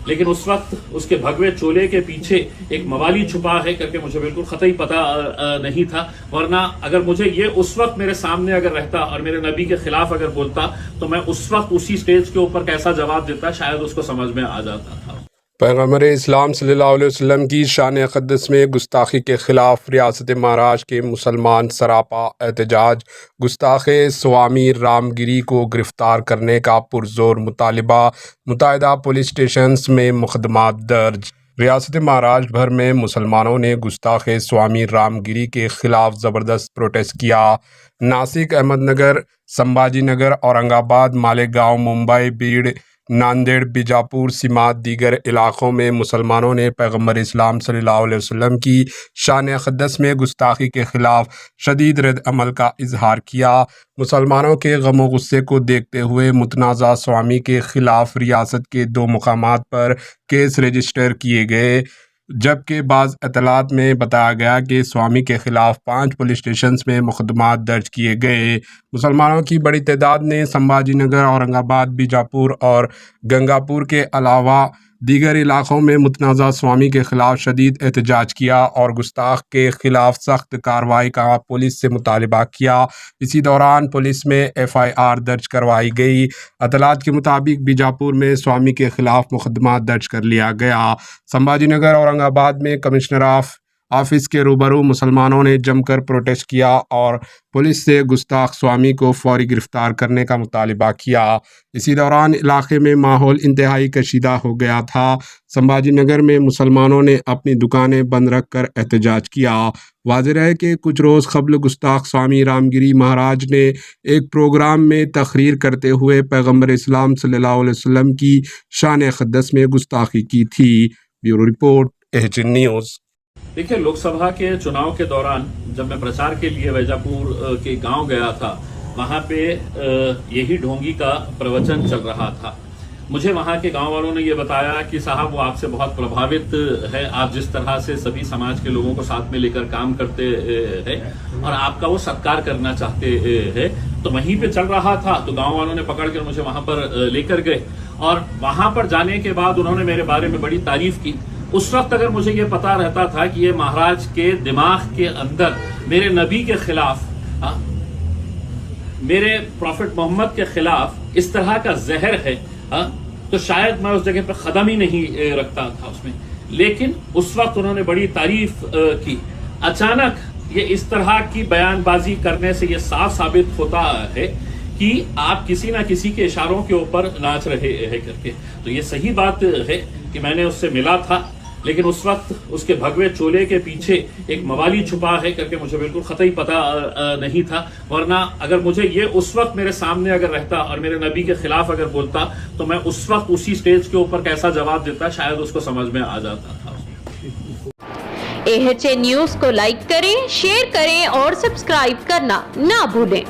لیکن اس وقت اس کے بھگوے چولے کے پیچھے ایک موالی چھپا ہے کر کے مجھے بالکل قطعی پتہ نہیں تھا، ورنہ اگر مجھے یہ اس وقت میرے سامنے اگر رہتا اور میرے نبی کے خلاف اگر بولتا تو میں اس وقت اسی سٹیج کے اوپر کیسا جواب دیتا شاید اس کو سمجھ میں آ جاتا تھا۔ پیغمبر اسلام صلی اللہ علیہ وسلم کی شان اقدس میں گستاخی کے خلاف ریاست مہاراشٹر کے مسلمان سراپا احتجاج، گستاخ سوامی رام گیری کو گرفتار کرنے کا پرزور مطالبہ، متعددہ پولیس اسٹیشنز میں مقدمات درج۔ ریاست مہاراشٹر بھر میں مسلمانوں نے گستاخ سوامی رام گیری کے خلاف زبردست پروٹیسٹ کیا۔ ناسک، احمد نگر، سمبھاجی نگر، اورنگ آباد، مالیگاؤں، ممبئی، بیڑ، ناندیڑ، بیجاپور سمیت دیگر علاقوں میں مسلمانوں نے پیغمبر اسلام صلی اللہ علیہ وسلم کی شان اقدس میں گستاخی کے خلاف شدید رد عمل کا اظہار کیا۔ مسلمانوں کے غم و غصے کو دیکھتے ہوئے متنازع سوامی کے خلاف ریاست کے 2 مقامات پر کیس رجسٹر کیے گئے، جبکہ بعض اطلاعات میں بتایا گیا کہ سوامی کے خلاف 5 پولیس اسٹیشنز میں مقدمات درج کیے گئے۔ مسلمانوں کی بڑی تعداد نے سمبھاجی نگر، اورنگ آباد، بیجاپور اور گنگاپور کے علاوہ دیگر علاقوں میں متنازع سوامی کے خلاف شدید احتجاج کیا اور گستاخ کے خلاف سخت کارروائی کا پولیس سے مطالبہ کیا۔ اسی دوران پولیس میں FIR درج کروائی گئی۔ اطلاعات کے مطابق بیجاپور میں سوامی کے خلاف مقدمات درج کر لیا گیا۔ سمبھاجی نگر، اورنگ آباد میں کمشنر آفس کے روبرو مسلمانوں نے جم کر پروٹیسٹ کیا اور پولیس سے گستاخ سوامی کو فوری گرفتار کرنے کا مطالبہ کیا۔ اسی دوران علاقے میں ماحول انتہائی کشیدہ ہو گیا تھا۔ سمبھاجی نگر میں مسلمانوں نے اپنی دکانیں بند رکھ کر احتجاج کیا۔ واضح ہے کہ کچھ روز قبل گستاخ سوامی رام گیری مہاراج نے ایک پروگرام میں تقریر کرتے ہوئے پیغمبر اسلام صلی اللہ علیہ وسلم کی شان اقدس میں گستاخی کی تھی۔ Bureau report, AHN news. دیکھیے، لوک سبھا کے چناؤ کے دوران جب میں پرچار کے لیے بیجاپور کے گاؤں گیا تھا، وہاں پہ یہی ڈھونگی کا پروچن چل رہا تھا۔ مجھے وہاں کے گاؤں والوں نے یہ بتایا کہ صاحب وہ آپ سے بہت پربھاوت ہے، آپ جس طرح سے سبھی سماج کے لوگوں کو ساتھ میں لے کر کام کرتے ہیں اور آپ کا وہ ستکار کرنا چاہتے ہیں۔ تو وہیں پہ چل رہا تھا تو گاؤں والوں نے پکڑ کر مجھے وہاں پر لے کر گئے اور وہاں پر جانے کے بعد انہوں نے میرے بارے میں بڑی تعریف کی۔ اس وقت اگر مجھے یہ پتا رہتا تھا کہ یہ مہاراج کے دماغ کے اندر میرے نبی کے خلاف، میرے پروفٹ محمد کے خلاف اس طرح کا زہر ہے تو شاید میں اس جگہ پہ قدم ہی نہیں رکھتا تھا اس میں۔ لیکن اس وقت انہوں نے بڑی تعریف کی۔ اچانک یہ اس طرح کی بیان بازی کرنے سے یہ صاف ثابت ہوتا ہے کہ آپ کسی نہ کسی کے اشاروں کے اوپر ناچ رہے ہیں کر کے۔ تو یہ صحیح بات ہے کہ میں نے اس سے ملا تھا، لیکن اس وقت اس کے بھگوے چولے کے پیچھے ایک موالی چھپا ہے کر کے مجھے بالکل قطعی پتہ نہیں تھا، ورنہ اگر مجھے یہ اس وقت میرے سامنے اگر رہتا اور میرے نبی کے خلاف اگر بولتا تو میں اس وقت اسی سٹیج کے اوپر کیسا جواب دیتا شاید اس کو سمجھ میں آ جاتا تھا۔ AHN نیوز کو لائک کریں، شیئر کریں اور سبسکرائب کرنا نہ بھولیں۔